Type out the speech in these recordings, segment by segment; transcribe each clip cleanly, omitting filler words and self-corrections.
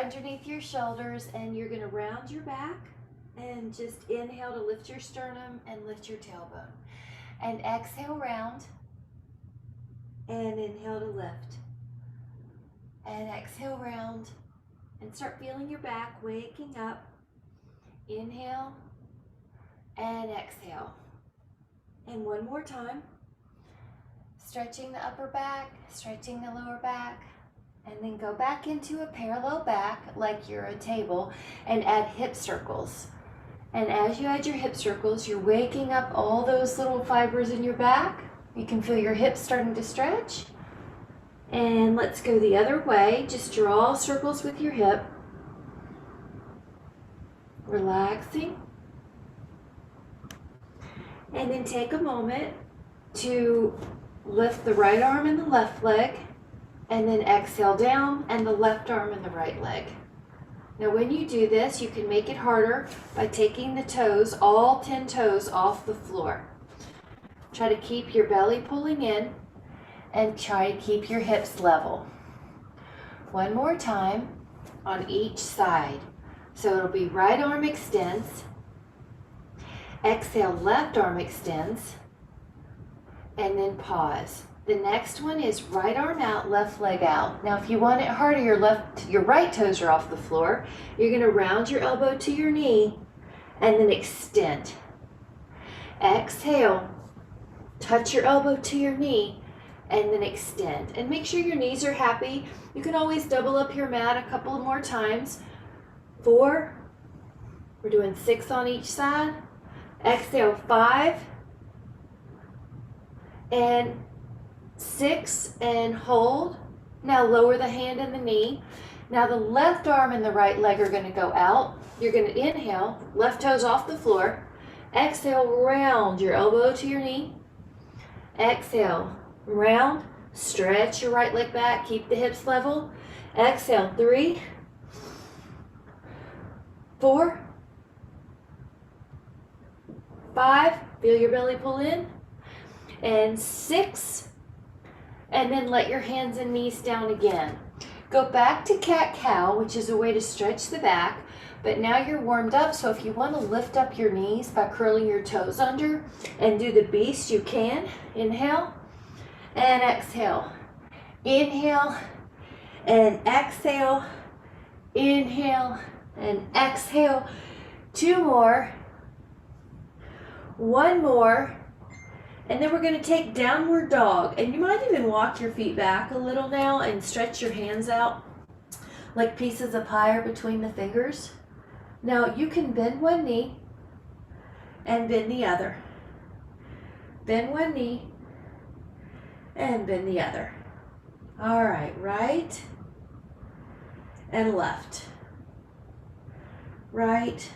underneath your shoulders, and you're going to round your back and just inhale to lift your sternum and lift your tailbone. And exhale, round. And inhale to lift. And exhale, round. And start feeling your back waking up. Inhale and exhale. And one more time. Stretching the upper back, stretching the lower back. And then go back into a parallel back like you're a table and add hip circles. And as you add your hip circles, you're waking up all those little fibers in your back. You can feel your hips starting to stretch. And let's go the other way. Just draw circles with your hip. Relaxing. And then take a moment to lift the right arm and the left leg. And then exhale down and the left arm and the right leg. Now when you do this, you can make it harder by taking the toes, all 10 toes, off the floor. Try to keep your belly pulling in and try to keep your hips level. One more time on each side. So it'll be right arm extends, exhale, left arm extends, and then pause. The next one is right arm out, left leg out. Now if you want it harder, your right toes are off the floor. You're going to round your elbow to your knee and then extend. Exhale, touch your elbow to your knee and then extend. And make sure your knees are happy. You can always double up your mat a couple more times. 4, we're doing 6 on each side. Exhale, 5, and 6, and hold. Now lower the hand and the knee. Now the left arm and the right leg are going to go out. You're going to inhale, left toes off the floor. Exhale, round your elbow to your knee. Exhale, round, stretch your right leg back, keep the hips level. Exhale, 3, 4, 5, feel your belly pull in, and 6, and then let your hands and knees down again. Go back to cat-cow, which is a way to stretch the back, but now you're warmed up, so if you want to lift up your knees by curling your toes under and do the beast, you can. Inhale and exhale. Inhale and exhale. Inhale and exhale. 2 more. 1 more. And then we're going to take downward dog. And you might even walk your feet back a little now and stretch your hands out like pieces of pie are between the fingers. Now you can bend one knee and bend the other. Bend one knee and bend the other. All right, right and left. Right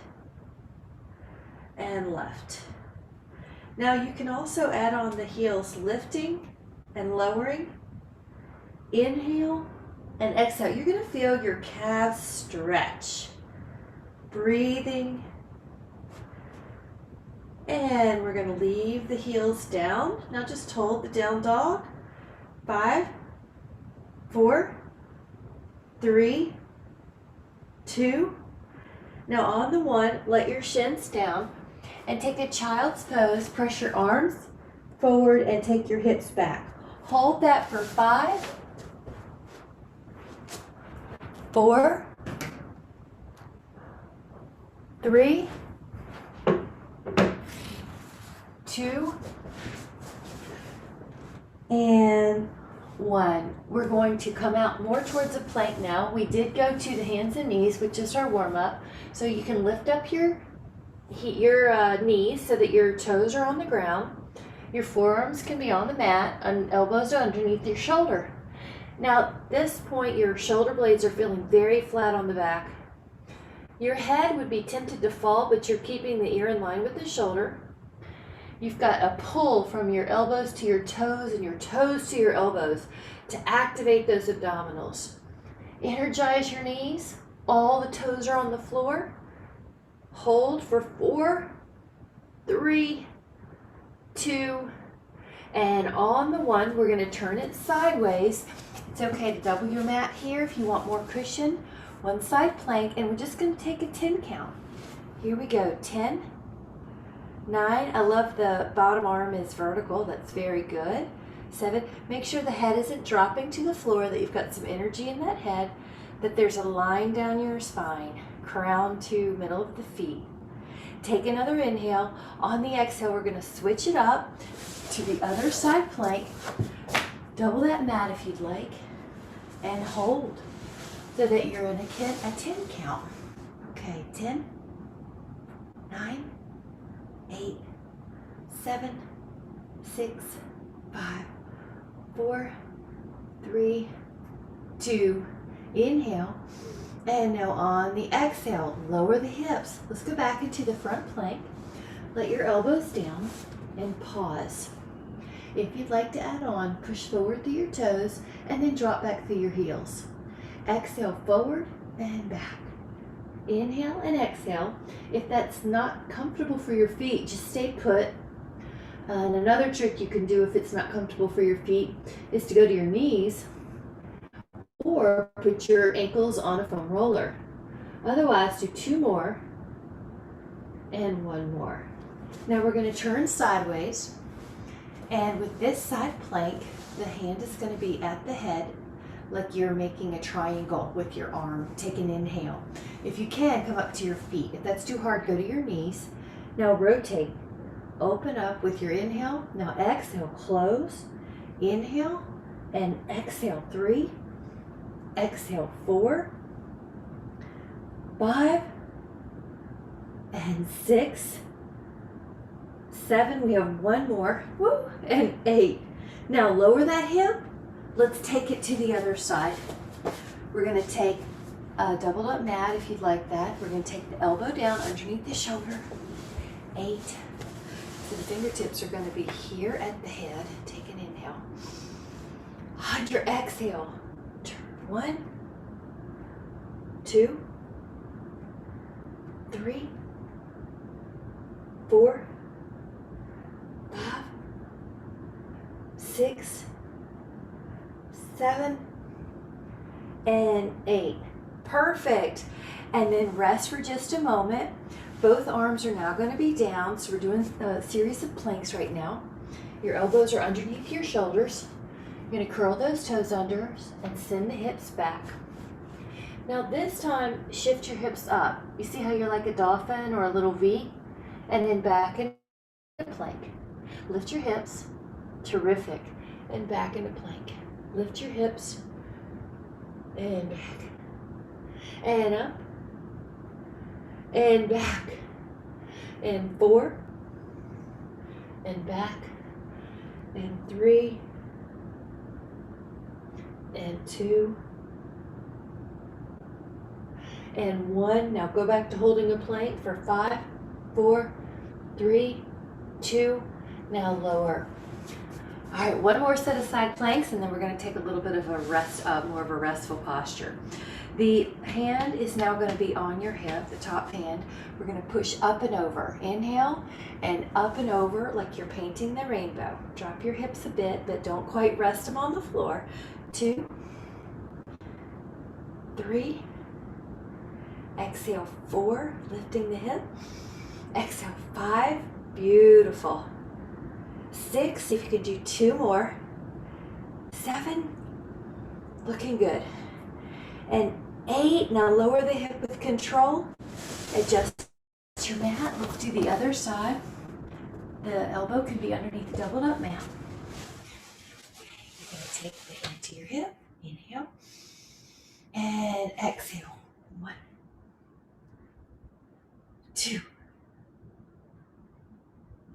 and left. Now you can also add on the heels, lifting and lowering. Inhale and exhale. You're going to feel your calves stretch. Breathing. And we're going to leave the heels down. Now just hold the down dog. 5, 4, 3, 2. Now on the 1, let your shins down. And take a child's pose, press your arms forward and take your hips back. Hold that for 5, 4, 3, 2, and 1. We're going to come out more towards a plank now. We did go to the hands and knees, which is our warm-up. So you can lift up your knees so that your toes are on the ground. Your forearms can be on the mat and elbows are underneath your shoulder. Now at this point your shoulder blades are feeling very flat on the back. Your head would be tempted to fall, but you're keeping the ear in line with the shoulder. You've got a pull from your elbows to your toes and your toes to your elbows to activate those abdominals. Energize your knees. All the toes are on the floor. Hold for 4, 3, 2, and on the 1, we're going to turn it sideways. It's okay to double your mat here if you want more cushion, one side plank, and we're just going to take a 10 count. Here we go. 10, 9. I love the bottom arm is vertical. That's very good. 7. Make sure the head isn't dropping to the floor, that you've got some energy in that head, that there's a line down your spine, crown to middle of the feet. Take another inhale. On the exhale, we're going to switch it up to the other side plank. Double that mat if you'd like, and hold so that you're in a 10 count. Okay, 10, 9, 8, 7, 6, 5, 4, 3, 2, inhale. And now on the exhale, lower the hips. Let's go back into the front plank. Let your elbows down and pause. If you'd like to add on, push forward through your toes and then drop back through your heels. Exhale forward and back. Inhale and exhale. If that's not comfortable for your feet, just stay put. And another trick you can do if it's not comfortable for your feet is to go to your knees or put your ankles on a foam roller. Otherwise, do 2 more and 1 more. Now we're going to turn sideways, and with this side plank, the hand is going to be at the head like you're making a triangle with your arm. Take an inhale. If you can, come up to your feet. If that's too hard, go to your knees. Now rotate. Open up with your inhale. Now exhale, close. Inhale and exhale. 3. Exhale, 4, 5, and 6, 7. We have 1 more. Woo, and 8. Now lower that hip. Let's take it to the other side. We're going to take a doubled up mat if you'd like that. We're going to take the elbow down underneath the shoulder. 8. So the fingertips are going to be here at the head. Take an inhale. On your exhale, turn. 1, 2, 3, 4, 5, 6, 7, and 8. Perfect. And then rest for just a moment. Both arms are now going to be down. So we're doing a series of planks right now. Your elbows are underneath your shoulders. You're going to curl those toes under and send the hips back. Now this time, shift your hips up. You see how you're like a dolphin or a little V? And then back into plank. Lift your hips. Terrific. And back into plank. Lift your hips. And back. And up. And back. And 4. And back. And 3. And 2. And 1. Now go back to holding a plank for 5, 4, 3, 2. Now lower. All right, 1 more set of side planks, and then we're going to take a little bit of a rest, more of a restful posture. The hand is now going to be on your hip, the top hand. We're going to push up and over. Inhale and up and over like you're painting the rainbow. Drop your hips a bit, but don't quite rest them on the floor. 2, 3, exhale 4, lifting the hip, exhale 5, beautiful, 6, see if you can do 2 more, 7, looking good, and 8, now lower the hip with control, adjust your mat, let's do the other side, the elbow can be underneath the doubled up mat. You're going to take the hand to your hip, inhale, and exhale, 1, 2,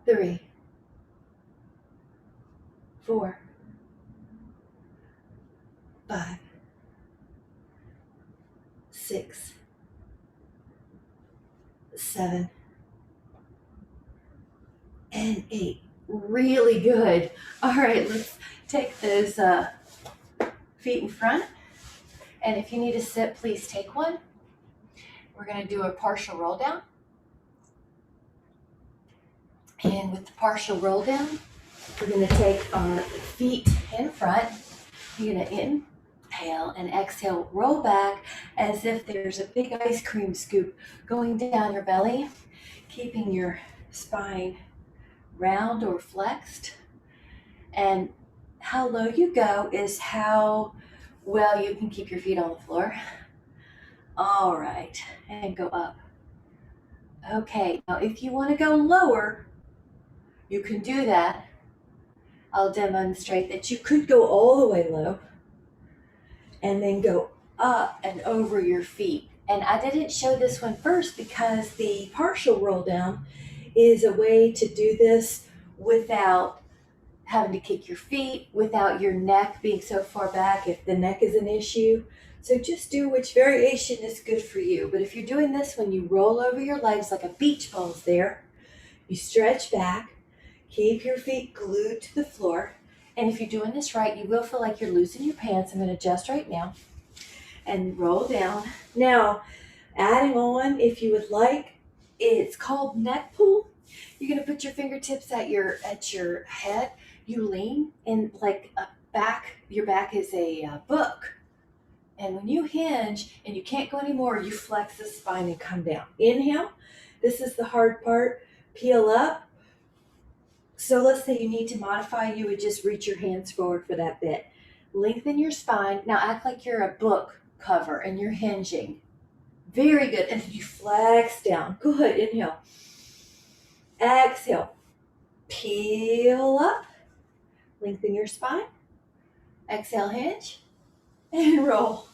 3, 4, 5, 6, 7, and 8. Really good. All right, let's take those feet in front. And if you need a sit, please take one. We're going to do a partial roll down. And with the partial roll down, we're going to take our feet in front. You're going to inhale and exhale, roll back as if there's a big ice cream scoop going down your belly, keeping your spine round or flexed. And how low you go is how well you can keep your feet on the floor. All right, and go up. Okay, now if you want to go lower, you can do that. I'll demonstrate that you could go all the way low and then go up and over your feet. And I didn't show this one first because the partial roll down is a way to do this without having to kick your feet, without your neck being so far back if the neck is an issue. So just do which variation is good for you. But if you're doing this when you roll over your legs like a beach ball's there, you stretch back, keep your feet glued to the floor. And if you're doing this right, you will feel like you're losing your pants. I'm going to adjust right now and roll down. Now, adding on, if you would like, it's called neck pull. You're going to put your fingertips at your head. You lean in like a back. Your back is a book. And when you hinge and you can't go anymore, you flex the spine and come down. Inhale. This is the hard part. Peel up. So let's say you need to modify, you would just reach your hands forward for that bit. Lengthen your spine. Now act like you're a book cover and you're hinging. Very good. And then you flex down. Good. Inhale. Exhale. Peel up. Lengthen your spine. Exhale, hinge. And roll.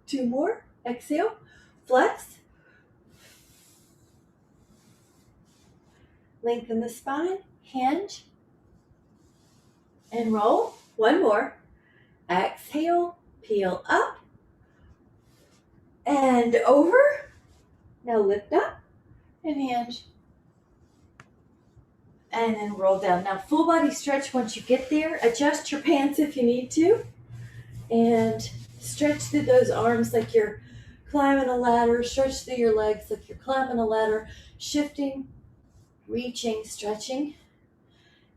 2 more. Exhale. Flex. Lengthen the spine. Hinge. And roll. 1 more. Exhale. Peel up. And over. Now lift up and hinge. And then roll down. Now full body stretch once you get there. Adjust your pants if you need to. And stretch through those arms like you're climbing a ladder. Stretch through your legs like you're climbing a ladder. Shifting, reaching, stretching.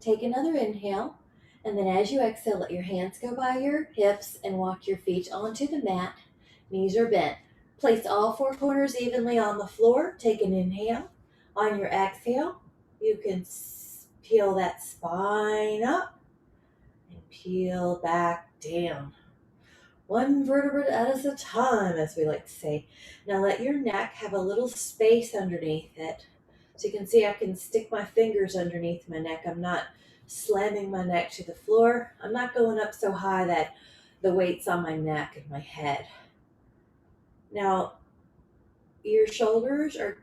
Take another inhale. And then as you exhale, let your hands go by your hips and walk your feet onto the mat. Knees are bent. Place all 4 corners evenly on the floor. Take an inhale. On your exhale, you can peel that spine up and peel back down. 1 vertebrae at a time, as we like to say. Now let your neck have a little space underneath it. So you can see I can stick my fingers underneath my neck. I'm not slamming my neck to the floor. I'm not going up so high that the weight's on my neck and my head. Now, your shoulders are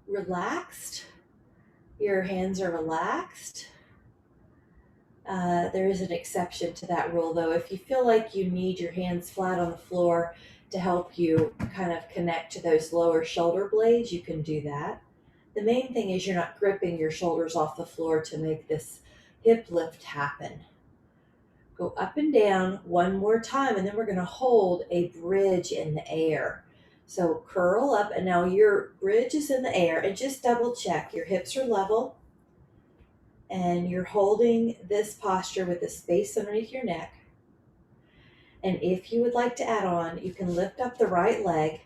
relaxed. Your hands are relaxed. There is an exception to that rule, though. If you feel like you need your hands flat on the floor to help you kind of connect to those lower shoulder blades, you can do that. The main thing is you're not gripping your shoulders off the floor to make this hip lift happen. Go up and down 1 more time, and then we're going to hold a bridge in the air. So curl up, and now your bridge is in the air, and just double check. Your hips are level, and you're holding this posture with the space underneath your neck. And if you would like to add on, you can lift up the right leg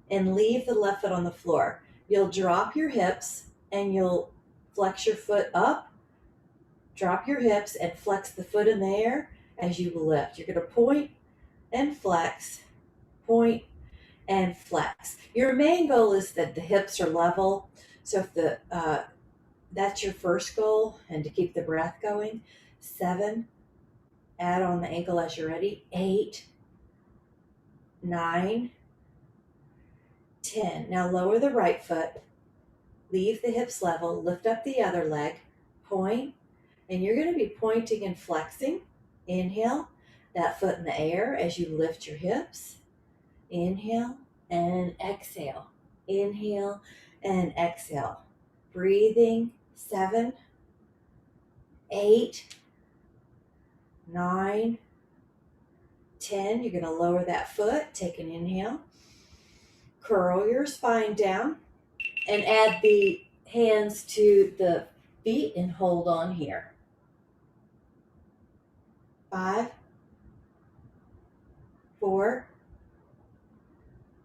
and leave the left foot on the floor. You'll drop your hips, and you'll flex your foot up, drop your hips, and flex the foot in the air as you lift. You're going to point and flex, point and flex. Your main goal is that the hips are level. So if that's your first goal, and to keep the breath going. 7, add on the ankle as you're ready. 8, 9, 10. Now lower the right foot, leave the hips level, lift up the other leg, point, and you're going to be pointing and flexing. Inhale, that foot in the air as you lift your hips. Inhale and exhale. Inhale and exhale. Breathing. 7, 8, 9, 10. You're going to lower that foot. Take an inhale. Curl your spine down and add the hands to the feet and hold on here. 5, 4,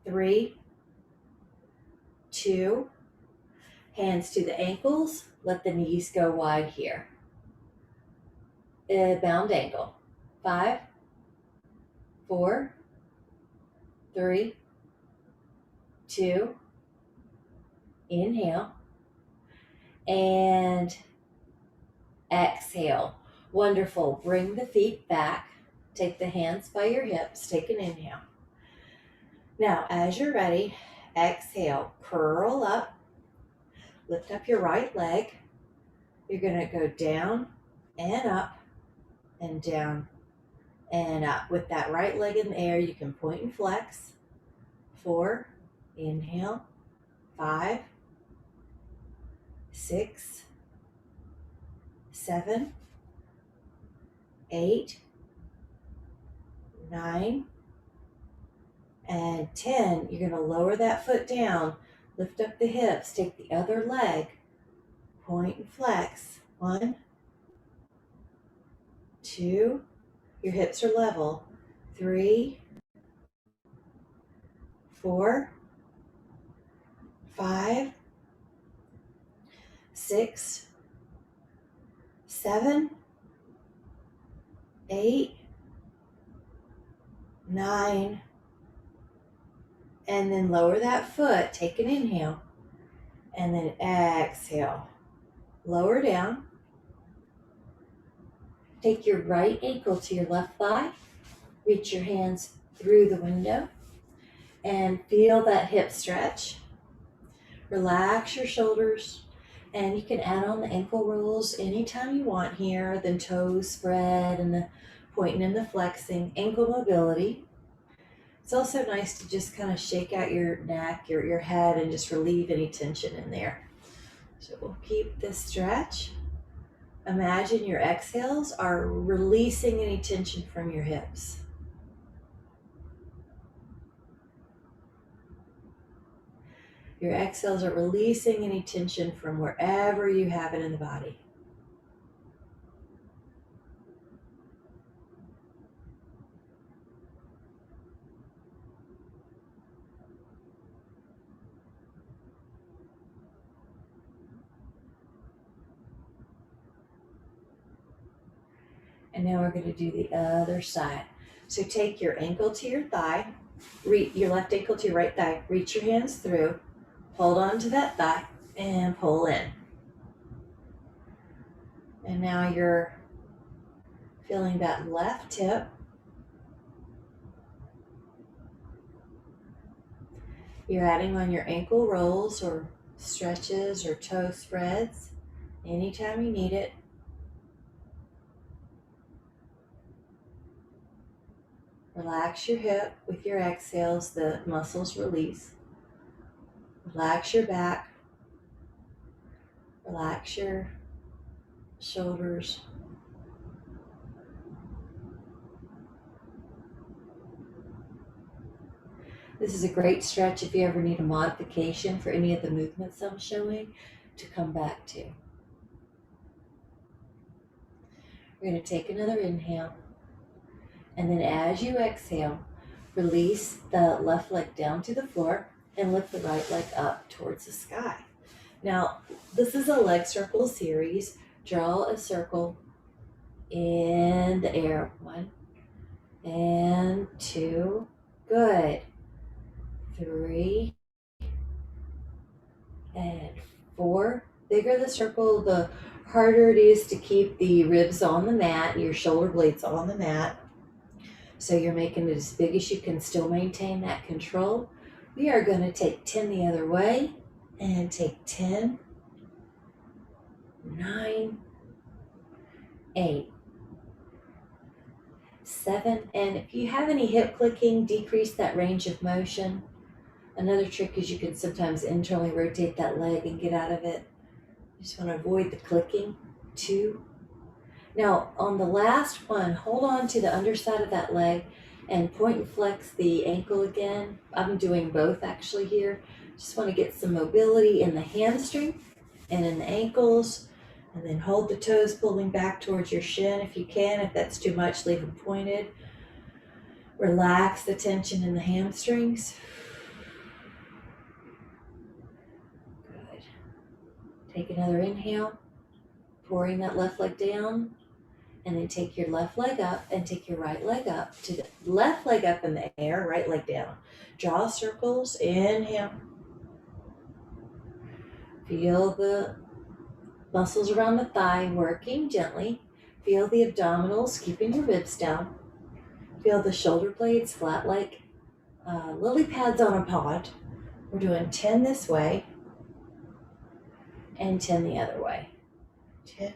3, 2, hands to the ankles, let the knees go wide here. Bound ankle. 5, 4, 3, 2, inhale, and exhale. Wonderful. Bring the feet back. Take the hands by your hips. Take an inhale. Now, as you're ready, exhale. Curl up. Lift up your right leg. You're going to go down and up and down and up. With that right leg in the air, you can point and flex. 4, inhale. 5, 6, 7, 8, 9, and 10. You're going to lower that foot down, lift up the hips, take the other leg, point and flex. 1, 2, your hips are level. 3, 4, 5, 6, 7, 8, 9, and then lower that foot. Take an inhale, and then exhale. Lower down. Take your right ankle to your left thigh. Reach your hands through the window and feel that hip stretch. Relax your shoulders, and you can add on the ankle rolls anytime you want here, the toes spread and the pointing and the flexing, ankle mobility. It's also nice to just kind of shake out your neck, your head, and just relieve any tension in there. So we'll keep this stretch. Imagine your exhales are releasing any tension from your hips. Your exhales are releasing any tension from wherever you have it in the body. And now we're going to do the other side. So take your ankle to your thigh, your left ankle to your right thigh, reach your hands through, hold on to that thigh, and pull in. And now you're feeling that left hip. You're adding on your ankle rolls or stretches or toe spreads anytime you need it. Relax your hip with your exhales, the muscles release. Relax your back. Relax your shoulders. This is a great stretch if you ever need a modification for any of the movements I'm showing to come back to. We're going to take another inhale. And then as you exhale, release the left leg down to the floor and lift the right leg up towards the sky. Now, this is a leg circle series. Draw a circle in the air. 1 and 2. Good. 3 and 4. Bigger the circle, the harder it is to keep the ribs on the mat, your shoulder blades on the mat. So you're making it as big as you can still maintain that control. We are going to take 10 the other way and take 10, 9, 8, 7. And if you have any hip clicking, decrease that range of motion. Another trick is you can sometimes internally rotate that leg and get out of it. You just want to avoid the clicking. 2. Now, on the last one, hold on to the underside of that leg and point and flex the ankle again. I'm doing both actually here. Just want to get some mobility in the hamstring and in the ankles. And then hold the toes pulling back towards your shin if you can. If that's too much, leave them pointed. Relax the tension in the hamstrings. Good. Take another inhale, pouring that left leg down, and then take your left leg up and take your right leg up to the left leg up in the air, right leg down. Draw circles, inhale. Feel the muscles around the thigh working gently. Feel the abdominals, keeping your ribs down. Feel the shoulder blades flat like lily pads on a pod. We're doing 10 this way and 10 the other way. 10.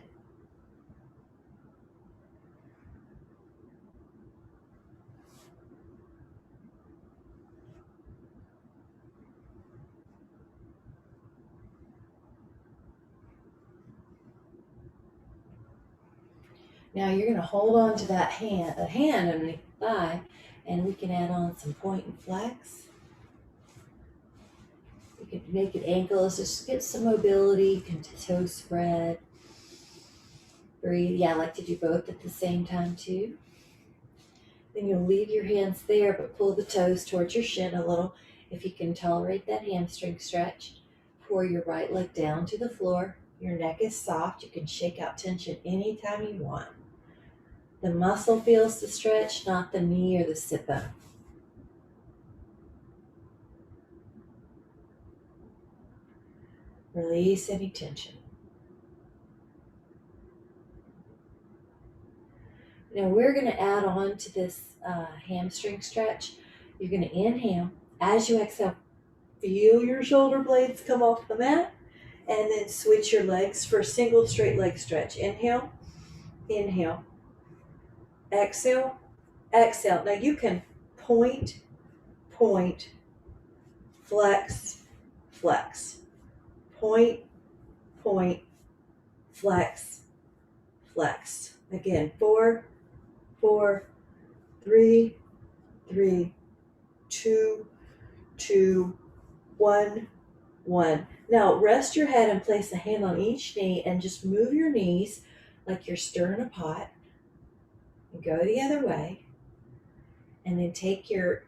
Now you're going to hold on to that hand, a hand underneath the thigh, and we can add on some point and flex. You can make it ankles, just get some mobility. You can toe spread. Breathe. Yeah, I like to do both at the same time too. Then you'll leave your hands there, but pull the toes towards your shin a little. If you can tolerate that hamstring stretch, pour your right leg down to the floor. Your neck is soft. You can shake out tension anytime you want. The muscle feels the stretch, not the knee or the sit bone. Release any tension. Now we're going to add on to this hamstring stretch. You're going to inhale. As you exhale, feel your shoulder blades come off the mat, and then switch your legs for a single straight leg stretch. Inhale, inhale, exhale, exhale. Now you can point, point, flex, flex. Point, point, flex, flex. Again, 4, 4, 3, 3, 2, 2, 1, 1. Now rest your head and place a hand on each knee and just move your knees like you're stirring a pot. And go the other way. And then take your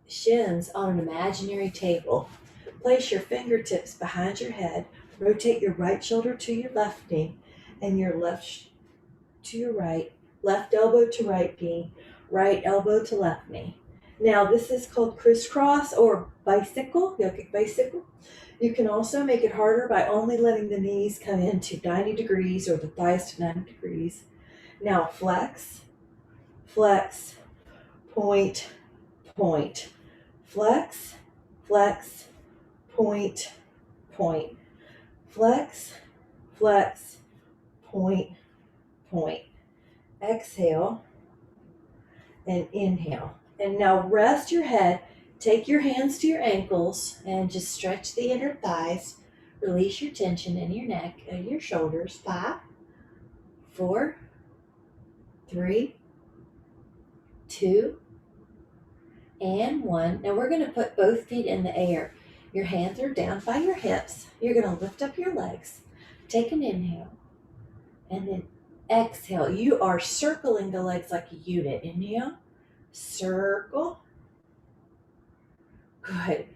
shins on an imaginary table. Place your fingertips behind your head. Rotate your right shoulder to your left knee and your left to your right. Left elbow to right knee. Right elbow to left knee. Now this is called crisscross or bicycle, yogic bicycle. You can also make it harder by only letting the knees come into 90 degrees or the thighs to 90 degrees. Now flex, flex, point, point. Flex, flex, point, point. Flex, flex, point, point. Exhale and inhale. And now rest your head. Take your hands to your ankles and just stretch the inner thighs. Release your tension in your neck and your shoulders. 5, 4, 3, 2, and 1. Now we're going to put both feet in the air. Your hands are down by your hips. You're going to lift up your legs. Take an inhale. And then exhale. You are circling the legs like a unit. Inhale. Circle. Good.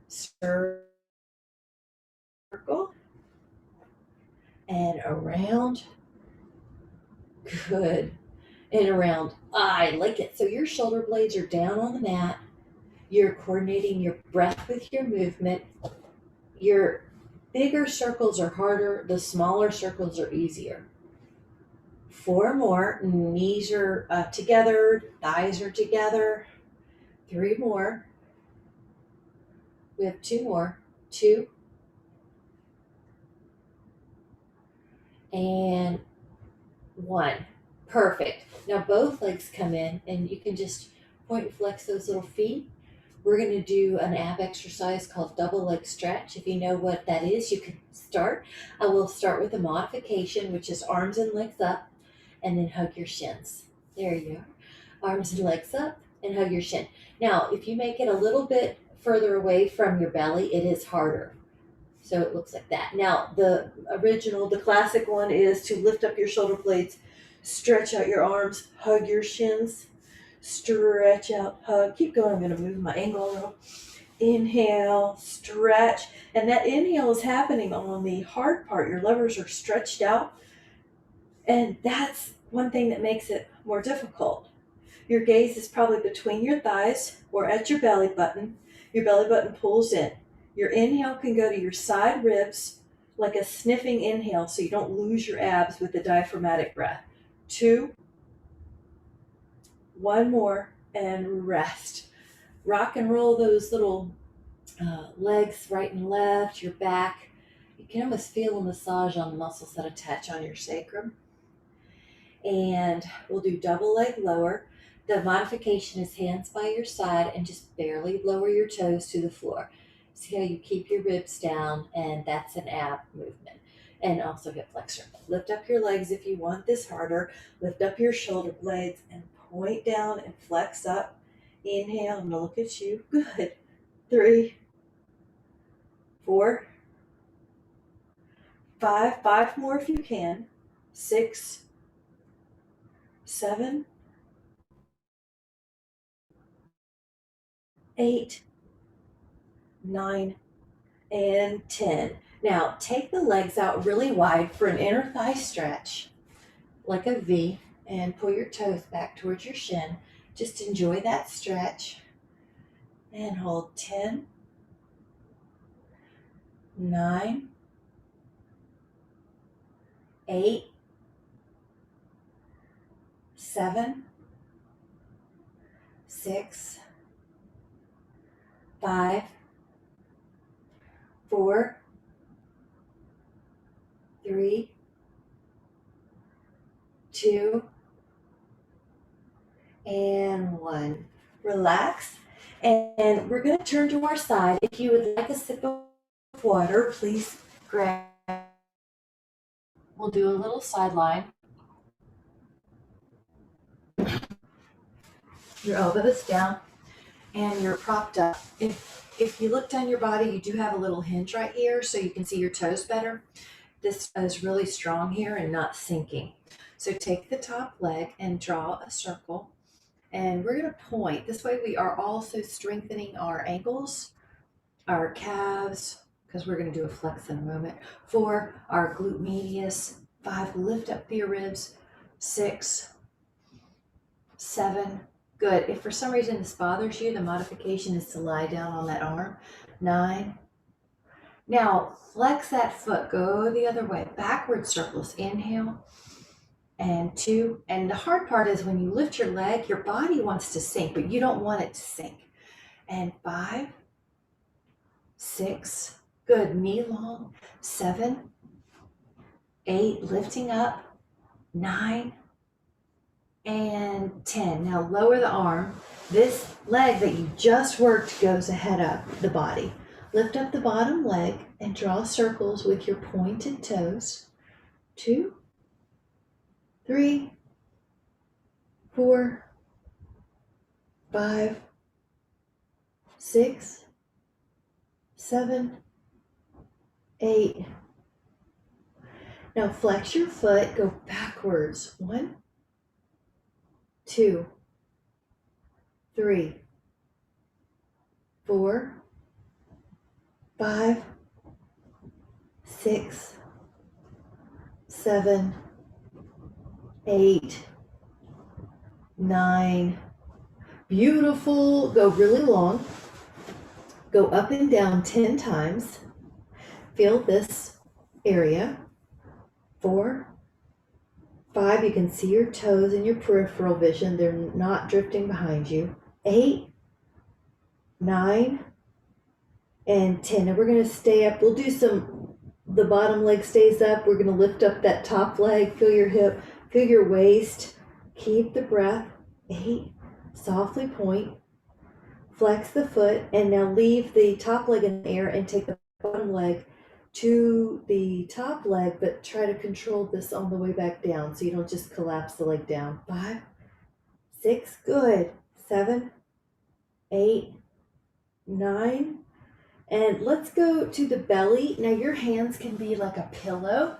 Circle. And around. Good. And around. I like it. So your shoulder blades are down on the mat. You're coordinating your breath with your movement. Your bigger circles are harder. The smaller circles are easier. 4 more. Knees are together. Thighs are together. 3 more. We have 2 more. 2. And 1. Perfect. Now both legs come in and you can just point and flex those little feet. We're going to do an ab exercise called double leg stretch. If you know what that is, you can start. I will start with a modification, which is arms and legs up, and then hug your shins. There you are. Arms and legs up and hug your shin. Now, if you make it a little bit further away from your belly, it is harder. So it looks like that. Now, the original, the classic one is to lift up your shoulder blades, stretch out your arms, hug your shins. stretch out, hug. Keep going. I'm going to move my angle a little. Inhale, stretch. And that inhale is happening on the hard part. Your levers are stretched out. And that's one thing that makes it more difficult. Your gaze is probably between your thighs or at your belly button. Your belly button pulls in. Your inhale can go to your side ribs like a sniffing inhale so you don't lose your abs with the diaphragmatic breath. 2, 1 more, and rest. Rock and roll those little legs right and left, your back. You can almost feel a massage on the muscles that attach on your sacrum. And we'll do double leg lower. The modification is hands by your side and just barely lower your toes to the floor. See how you keep your ribs down, and that's an ab movement. And also hip flexor. Lift up your legs if you want this harder. Lift up your shoulder blades and point down and flex up. Inhale, I'm gonna look at you. Good. 3, 4, 5, 5 more if you can. 6, 7, 8, 9, and 10. Now take the legs out really wide for an inner thigh stretch, like a V, and pull your toes back towards your shin. Just enjoy that stretch. And hold 10, 9, 8, 7, 6, 5, 4, 3, 2, and 1. Relax. And we're going to turn to our side. If you would like a sip of water, please grab. We'll do a little sideline. Your elbows down and you're propped up. If you look down your body, you do have a little hinge right here so you can see your toes better. This is really strong here and not sinking. So take the top leg and draw a circle. And we're going to point. This way we are also strengthening our ankles, our calves, because we're going to do a flex in a moment. 4, our glute medius. 5, lift up your ribs. 6, 7, good. If for some reason this bothers you, the modification is to lie down on that arm. 9. Now flex that foot, go the other way, backward circles. Inhale. And 2, and the hard part is when you lift your leg, your body wants to sink, but you don't want it to sink. And 5, 6, good, knee long. 7, 8, lifting up. 9, and 10. Now lower the arm. This leg that you just worked goes ahead of the body. Lift up the bottom leg and draw circles with your pointed toes. 2, 3, 4, 5, 6, 7, 8. Now flex your foot, go backwards. 1, 2, 3, 4, 5, 6, 7, 8, 9. Beautiful. Go really long. Go up and down 10 times. Feel this area. 4, 5, you can see your toes in your peripheral vision. They're not drifting behind you. 8, 9, and 10. And we're going to stay up. We'll do the bottom leg stays up. We're going to lift up that top leg. Feel your hip. Feel your waist. Keep the breath. 8, softly point. Flex the foot. And now leave the top leg in the air and take the bottom leg to the top leg, but try to control this on the way back down so you don't just collapse the leg down. 5, 6, good. 7, 8, 9, and let's go to the belly. Now your hands can be like a pillow.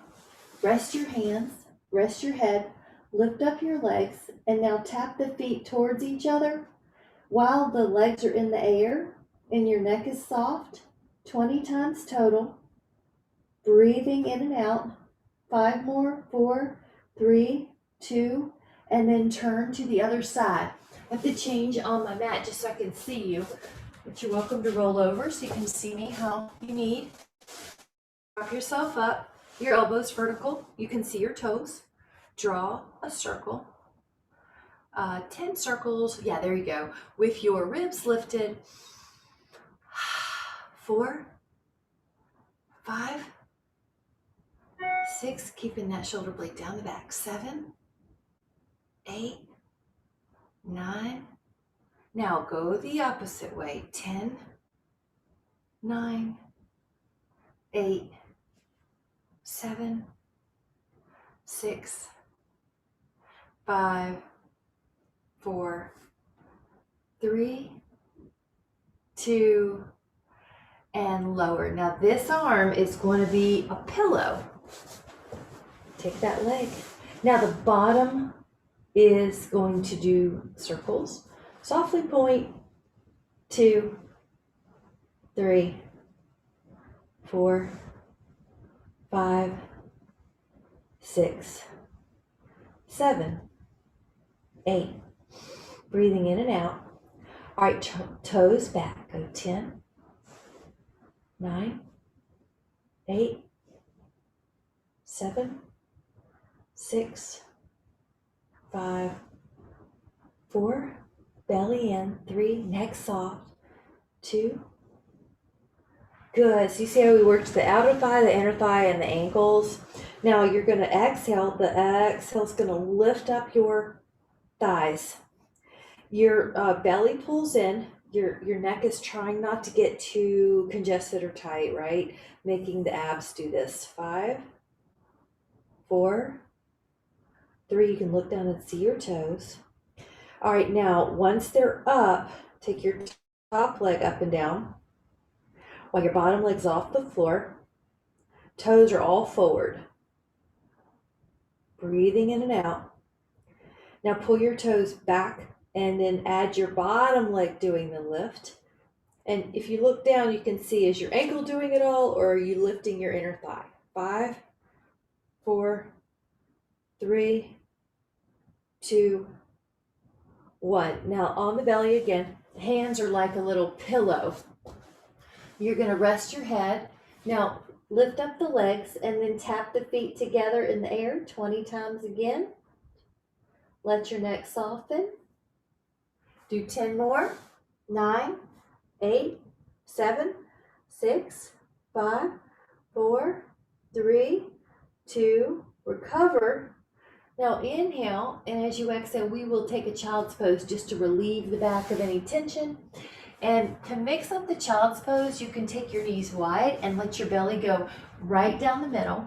Rest your hands, rest your head, Lift up your legs and now tap the feet towards each other while the legs are in the air and your neck is soft. 20 times total. Breathing in and out. 5 more. 4, 3, 2, and then turn to the other side. I have to change on my mat just so I can see you, but you're welcome to roll over so you can see me how you need. Prop yourself up, your elbows vertical, you can see your toes. Draw a circle, 10 circles, yeah, there you go, with your ribs lifted. 4, 5, 6, keeping that shoulder blade down the back. 7, 8, 9, now go the opposite way. 10, 9, 8, 7, 6, 5, 4, 3, 2, and lower. Now this arm is going to be a pillow. Take that leg. Now the bottom is going to do circles. Softly point. 2, 3, 4, 5, 6, 7, 8. Breathing in and out. All right, toes back. Go 10, 9, 8, 7, 6, 5, 4, belly in, 3, neck soft, 2. Good. So you see how we worked the outer thigh, the inner thigh, and the ankles. Now you're going to exhale. The exhale is going to lift up your thighs. Your belly pulls in. Your neck is trying not to get too congested or tight, right? Making the abs do this. 5, 4, 3. You can look down and see your toes. All right, now once they're up, take your top leg up and down while your bottom leg's off the floor. Toes are all forward. Breathing in and out. Now pull your toes back and then add your bottom leg doing the lift. And if you look down, you can see, is your ankle doing it all, or are you lifting your inner thigh? 5, 4, 3, 2, 1. Now on the belly again, hands are like a little pillow. You're going to rest your head. Now lift up the legs and then tap the feet together in the air 20 times again. Let your neck soften. Do 10 more. 9, 8, 7, 6, 5, 4, 3, 2, recover. Now inhale, and as you exhale, we will take a child's pose just to relieve the back of any tension. And to mix up the child's pose, you can take your knees wide and let your belly go right down the middle.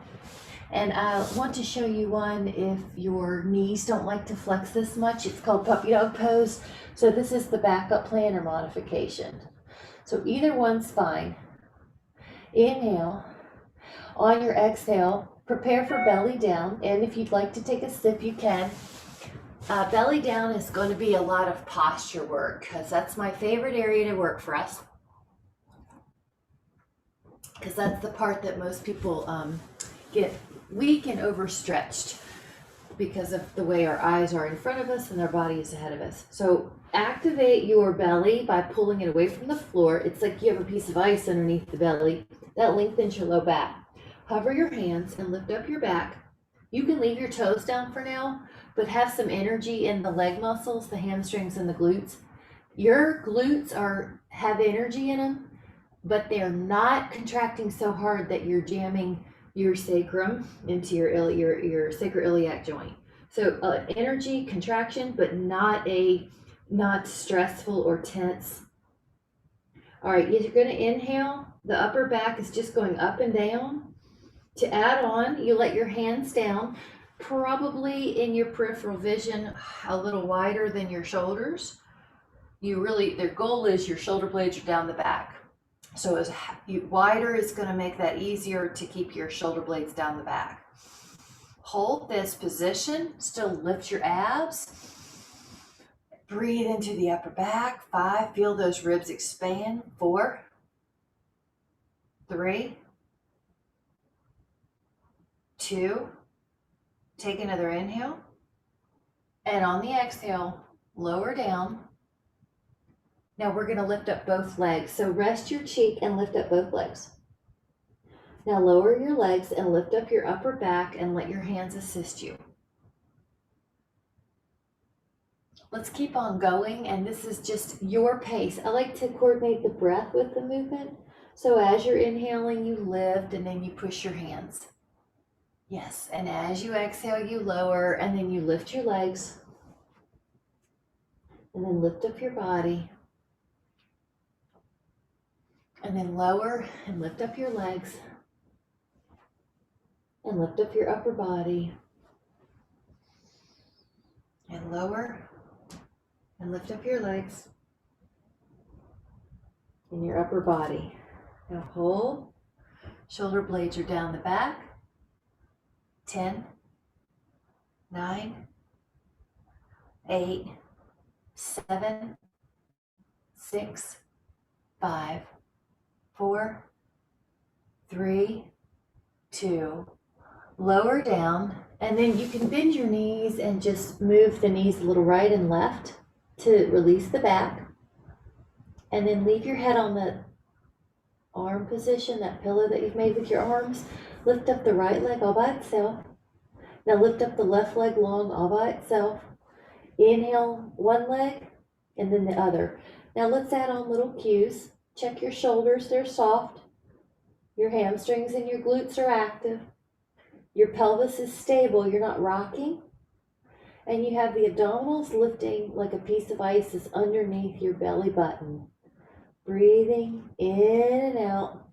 And I want to show you one if your knees don't like to flex this much. It's called puppy dog pose. So this is the backup plan or modification. So either one's fine. Inhale. On your exhale, prepare for belly down. And if you'd like to take a sip, you can. Belly down is going to be a lot of posture work because that's my favorite area to work for us. Because that's the part that most people get weak and overstretched because of the way our eyes are in front of us and our body is ahead of us. So activate your belly by pulling it away from the floor. It's like you have a piece of ice underneath the belly. That lengthens your low back. Hover your hands and lift up your back. You can leave your toes down for now, but have some energy in the leg muscles, the hamstrings and the glutes. Your glutes have energy in them, but they're not contracting so hard that you're jamming your sacrum into your sacroiliac joint. So energy, contraction, but not stressful or tense. All right, you're going to inhale. The upper back is just going up and down. To add on, you let your hands down, probably in your peripheral vision, a little wider than your shoulders. Their goal is your shoulder blades are down the back. So as wider is going to make that easier to keep your shoulder blades down the back. hold this position, still lift your abs. Breathe into the upper back. 5, feel those ribs expand. 4, 3, 2, take another inhale. And on the exhale, lower down. Now we're going to lift up both legs. So rest your cheek and lift up both legs. Now lower your legs and lift up your upper back and let your hands assist you. Let's keep on going, and this is just your pace. I like to coordinate the breath with the movement. So as you're inhaling, you lift and then you push your hands. Yes, and as you exhale, you lower and then you lift your legs. And then lift up your body. And then lower and lift up your legs. And lift up your upper body. And lower and lift up your legs and your upper body. Now hold. Shoulder blades are down the back. 10, 9, 8, 7, 6, 5, 4, 3, 2. Lower down, and then you can bend your knees and just move the knees a little right and left to release the back. And then leave your head on the arm position, that pillow that you've made with your arms. Lift up the right leg all by itself. Now lift up the left leg long all by itself. Inhale one leg and then the other. Now let's add on little cues. Check your shoulders, they're soft. Your hamstrings and your glutes are active. Your pelvis is stable, you're not rocking. And you have the abdominals lifting like a piece of ice is underneath your belly button. Breathing in and out,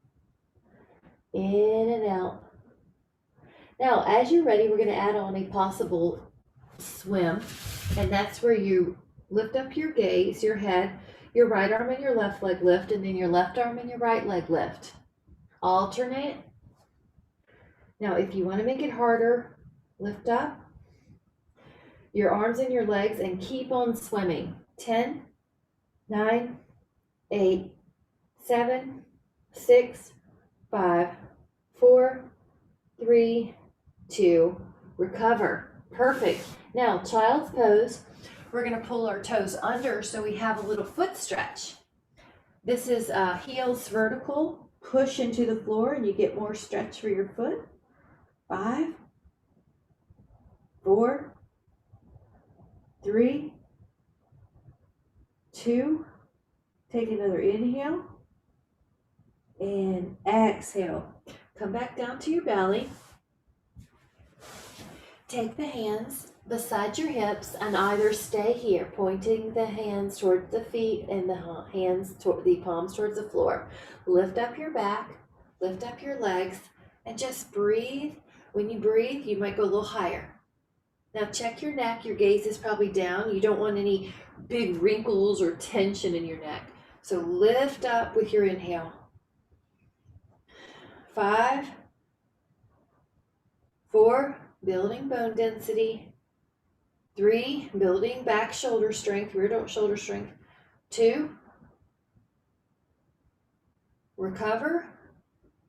in and out. Now, as you're ready, we're going to add on a possible swim. And that's where you lift up your gaze, your head, your right arm and your left leg lift, and then your left arm and your right leg lift. Alternate. Now, if you want to make it harder, lift up your arms and your legs and keep on swimming. 10, 9, 8, 7, 6, 5, 4, 3, 2, recover. Perfect. Now, child's pose. We're going to pull our toes under so we have a little foot stretch. This is heels vertical. Push into the floor and you get more stretch for your foot. 5, 4, 3, 2, take another inhale and exhale. Come back down to your belly. Take the hands beside your hips and either stay here, pointing the hands towards the feet and the hands toward the palms towards the floor. Lift up your back, lift up your legs, and just breathe. When you breathe, you might go a little higher. Now check your neck. Your gaze is probably down. You don't want any big wrinkles or tension in your neck. So lift up with your inhale. 5, 4, building bone density. 3, building back shoulder strength, rear shoulder strength. 2, recover.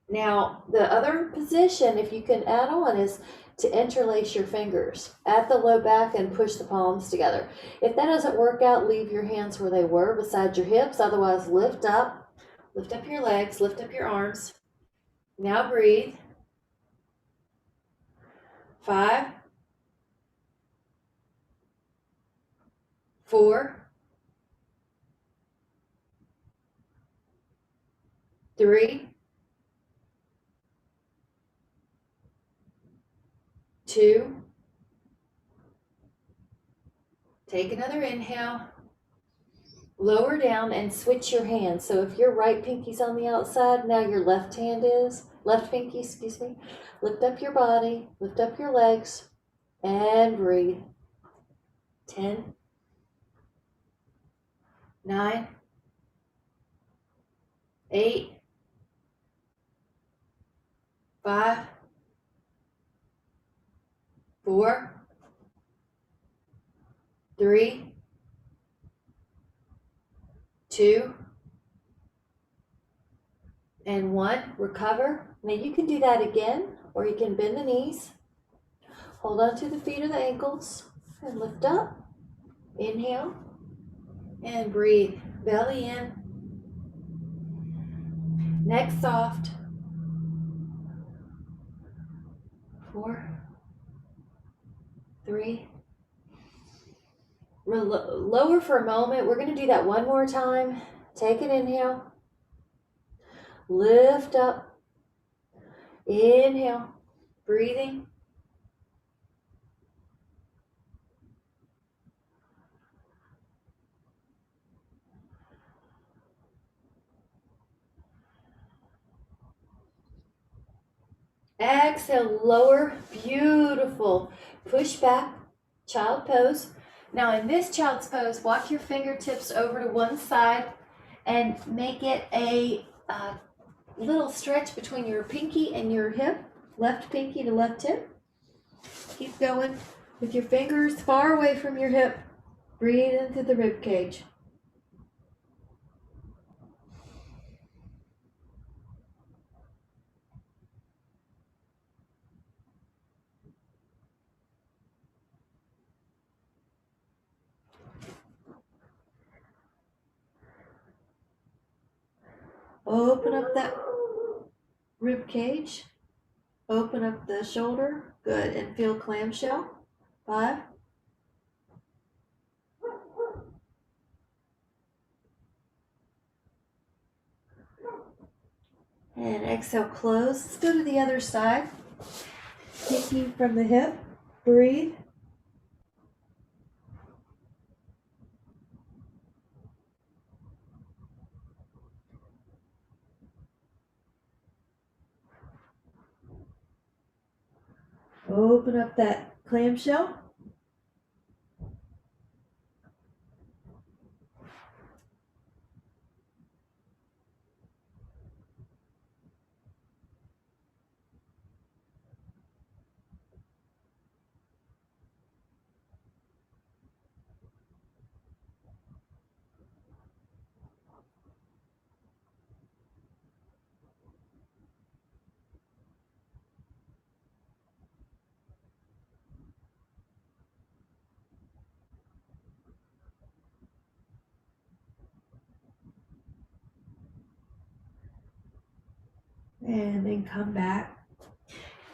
Now, the other position, if you can add on, is to interlace your fingers at the low back and push the palms together. If that doesn't work out, leave your hands where they were beside your hips. Otherwise, lift up your legs, lift up your arms. Now breathe. 5, 4, 3, 2, take another inhale, lower down and switch your hands. So if your right pinky's on the outside, now your left pinky, lift up your body, lift up your legs, and breathe. 10, 9, 8, 5, 4, 3, 2, and 1. Recover. Now you can do that again, or you can bend the knees. Hold on to the feet or the ankles and lift up. Inhale and breathe. Belly in. Neck soft. 4, 3. Lower for a moment. We're going to do that one more time. Take an inhale. Lift up. Inhale. Breathing. Exhale, lower. Beautiful. Push back. Child pose. Now in this child's pose, walk your fingertips over to one side and make it a little stretch between your pinky and your hip. Left pinky to left hip. Keep going with your fingers far away from your hip. Breathe into the rib cage. Open up that rib cage. Open up the shoulder. Good. And feel clamshell. 5. And exhale, close. Let's go to the other side. Pinky from the hip. Breathe. Open up that clamshell. And then come back.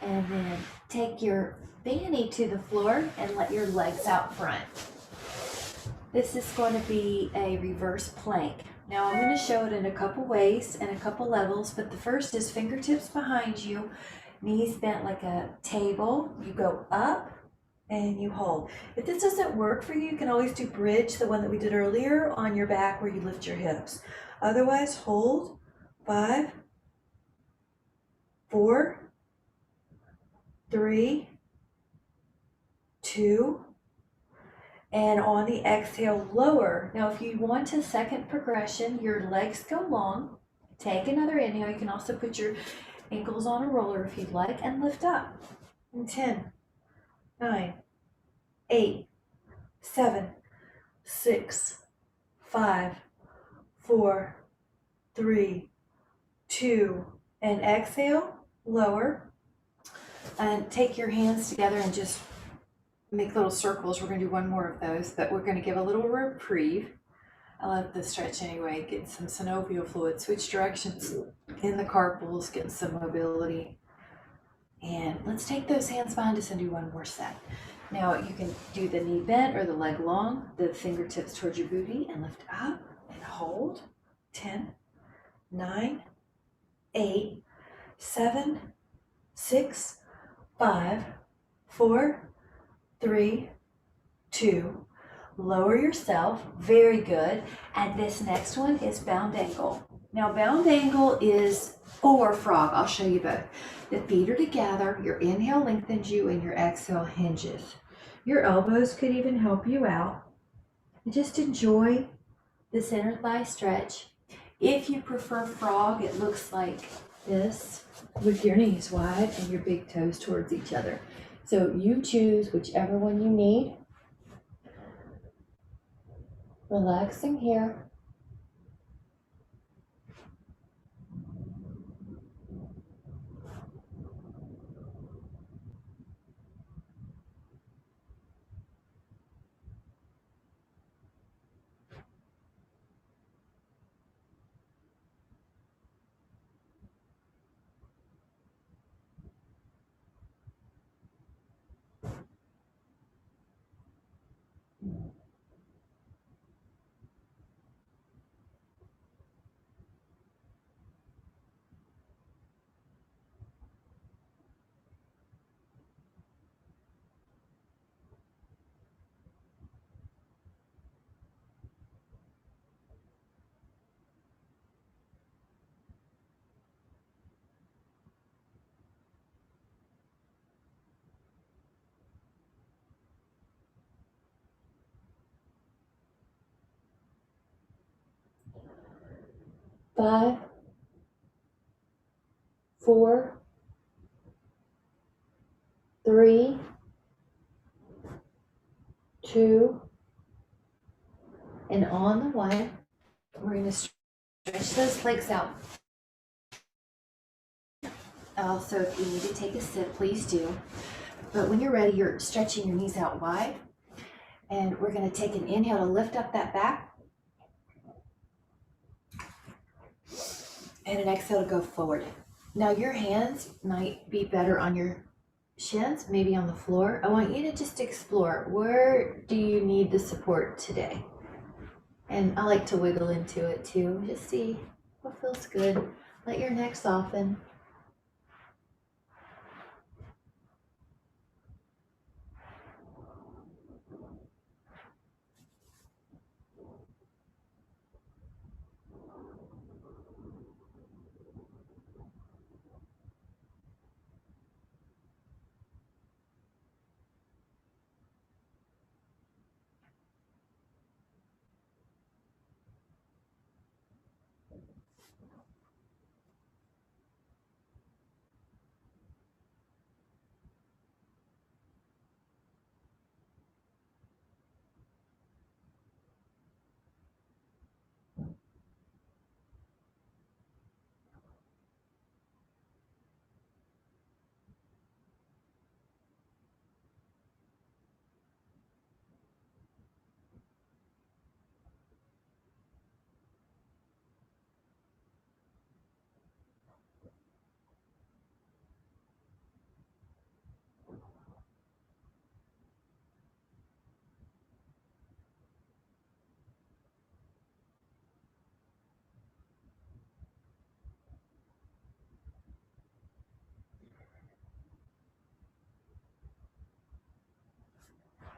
And then take your fanny to the floor and let your legs out front. This is going to be a reverse plank. Now I'm going to show it in a couple ways and a couple levels, but the first is fingertips behind you, knees bent like a table. You go up and you hold. If this doesn't work for you, you can always do bridge, the one that we did earlier, on your back where you lift your hips. Otherwise, hold. 5, 4, 3, 2, and on the exhale, lower. Now, if you want a second progression, your legs go long. Take another inhale. You can also put your ankles on a roller if you'd like, and lift up. And 10, 9, 8, 7, 6, 5, 4, 3, 2, and exhale, lower. And take your hands together and just make little circles. We're going to do one more of those, but we're going to give a little reprieve. I love this stretch anyway. Getting some synovial fluid, switch directions in the carpals, getting some mobility. And let's take those hands behind us and do one more set. Now you can do the knee bent or the leg long, the fingertips towards your booty, and lift up and hold. 10, 9, 8, 7, 6, 5, 4, 3, 2, lower yourself. Very good. And this next one is bound ankle. Now bound ankle is, or frog, I'll show you both. The feet are together, your inhale lengthens you and your exhale hinges. Your elbows could even help you out. And just enjoy this inner thigh stretch. If you prefer frog, it looks like this with your knees wide and your big toes towards each other. So you choose whichever one you need. Relaxing here. Five, four, three, two, and on the one, we're going to stretch those legs out. Also, if you need to take a sip, please do. But when you're ready, you're stretching your knees out wide. And we're going to take an inhale to lift up that back. And an exhale to go forward. Now your hands might be better on your shins, maybe on the floor. I want you to just explore, where do you need the support today? And I like to wiggle into it too. Just see what feels good. Let your neck soften.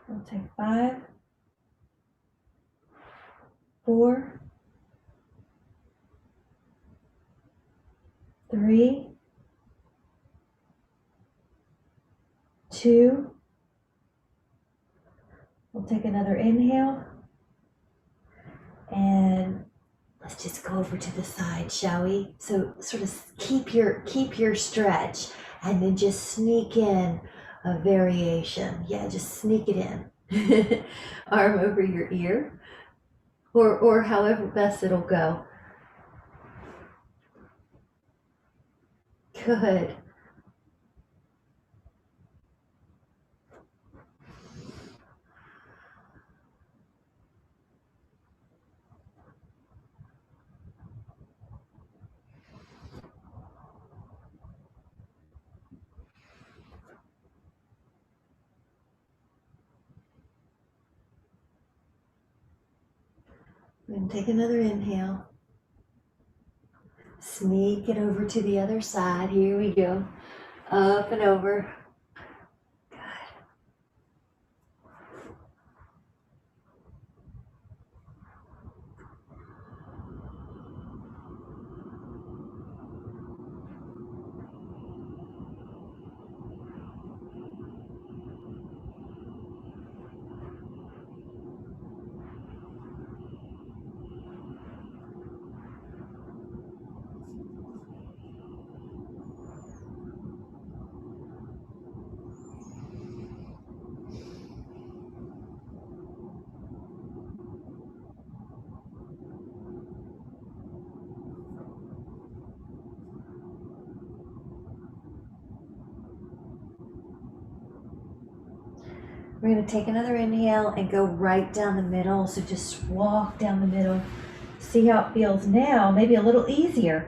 We'll take 5, 4, 3, 2. We'll take another inhale. And let's just go over to the side, shall we? So sort of keep your stretch and then just sneak in a variation. Yeah, just sneak it in. Arm over your ear or however best it'll go. Good. And take another inhale. Sneak it over to the other side. Here we go. Up and over. Good. We're going to take another inhale and go right down the middle. So just walk down the middle. See how it feels now, maybe a little easier.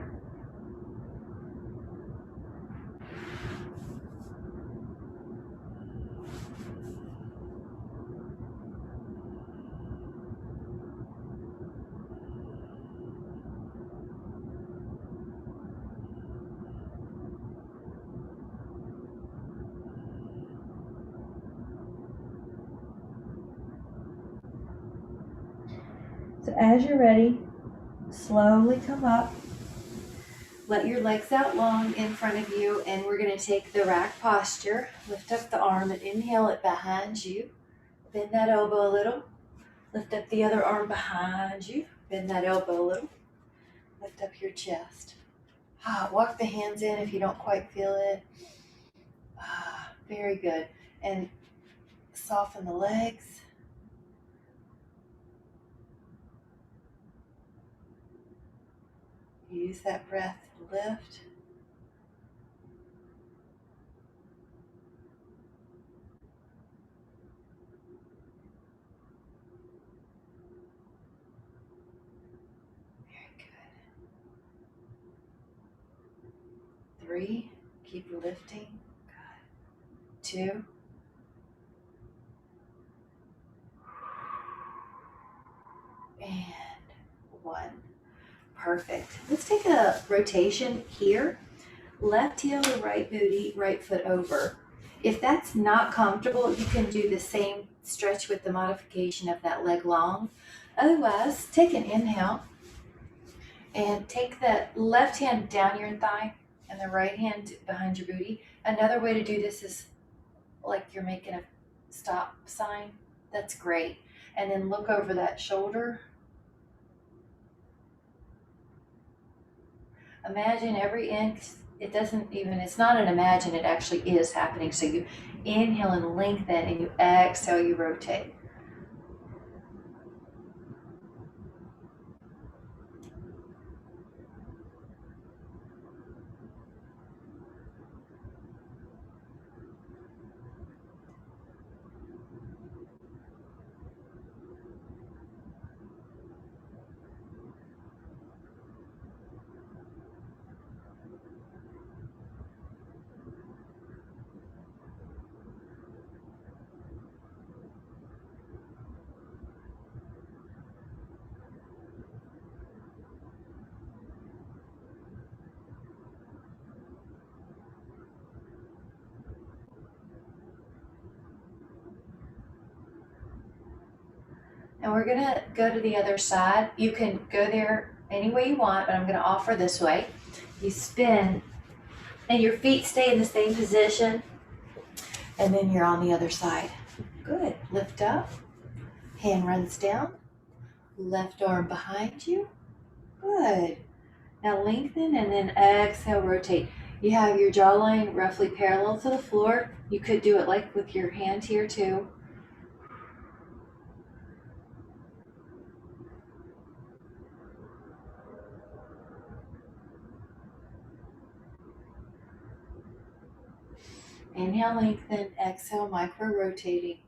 So as you're ready, slowly come up. Let your legs out long in front of you, and we're going to take the rack posture. Lift up the arm and inhale it behind you. Bend that elbow a little. Lift up the other arm behind you. Bend that elbow a little. Lift up your chest. Walk the hands in if you don't quite feel it. Very good. And soften the legs. Use that breath to lift. Very good. 3, keep lifting. Good. 2. And 1. Perfect. Let's take a rotation here. Left heel to right booty, right foot over. If that's not comfortable, you can do the same stretch with the modification of that leg long. Otherwise, take an inhale and take the left hand down your thigh and the right hand behind your booty. Another way to do this is like you're making a stop sign. That's great. And then look over that shoulder. Imagine every inch. It's not an imagine, it actually is happening. So you inhale and lengthen, and you exhale, you rotate. And we're gonna go to the other side. You can go there any way you want, but I'm gonna offer this way. You spin and your feet stay in the same position, and then you're on the other side. Good. Lift up, hand runs down, left arm behind you. Good. Now lengthen and then exhale, rotate. You have your jawline roughly parallel to the floor. You could do it like with your hand here too. Inhale, lengthen, exhale, micro rotating.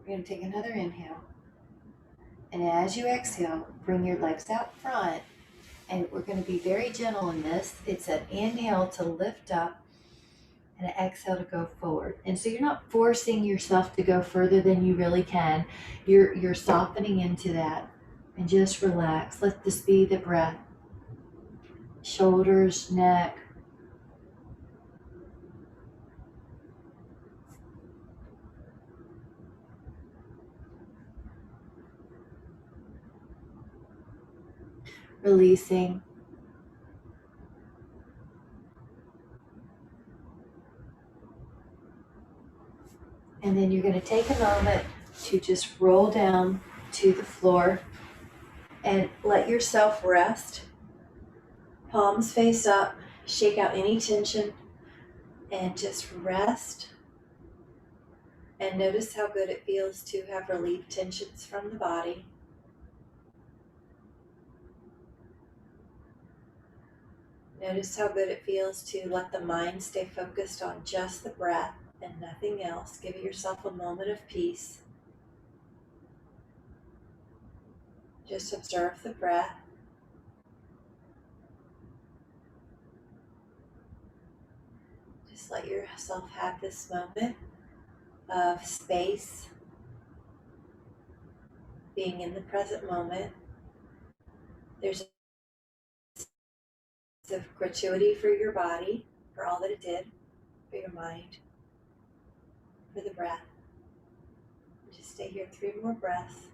We're going to take another inhale. And as you exhale, bring your legs out front. And we're going to be very gentle in this. It's an inhale to lift up and an exhale to go forward. And so you're not forcing yourself to go further than you really can. You're softening into that. And just relax. Let this be the breath. Shoulders, neck. releasing. And then you're going to take a moment to just roll down to the floor and let yourself rest. Palms face up, shake out any tension, and just rest. And notice how good it feels to have relieved tensions from the body. Notice how good it feels to let the mind stay focused on just the breath and nothing else. Give yourself a moment of peace. Just observe the breath. Just let yourself have this moment of space, being in the present moment. There's a gratuity for your body, for all that it did, for your mind, for the breath. Just stay here 3 more breaths.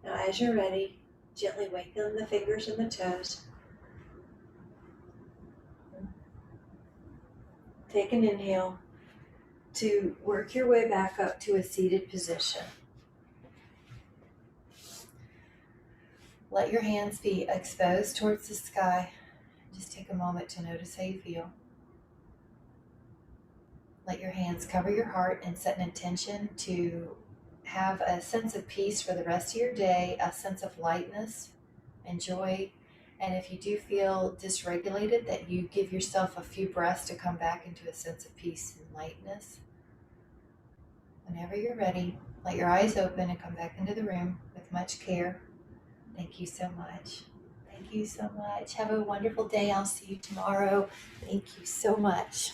Now as you're ready, gently waken the fingers and the toes. Take an inhale to work your way back up to a seated position. Let your hands be exposed towards the sky. Just take a moment to notice how you feel. Let your hands cover your heart and set an intention to have a sense of peace for the rest of your day, a sense of lightness and joy. And if you do feel dysregulated, that you give yourself a few breaths to come back into a sense of peace and lightness. Whenever you're ready, let your eyes open and come back into the room with much care. Thank you so much. Thank you so much. Have a wonderful day. I'll see you tomorrow. Thank you so much.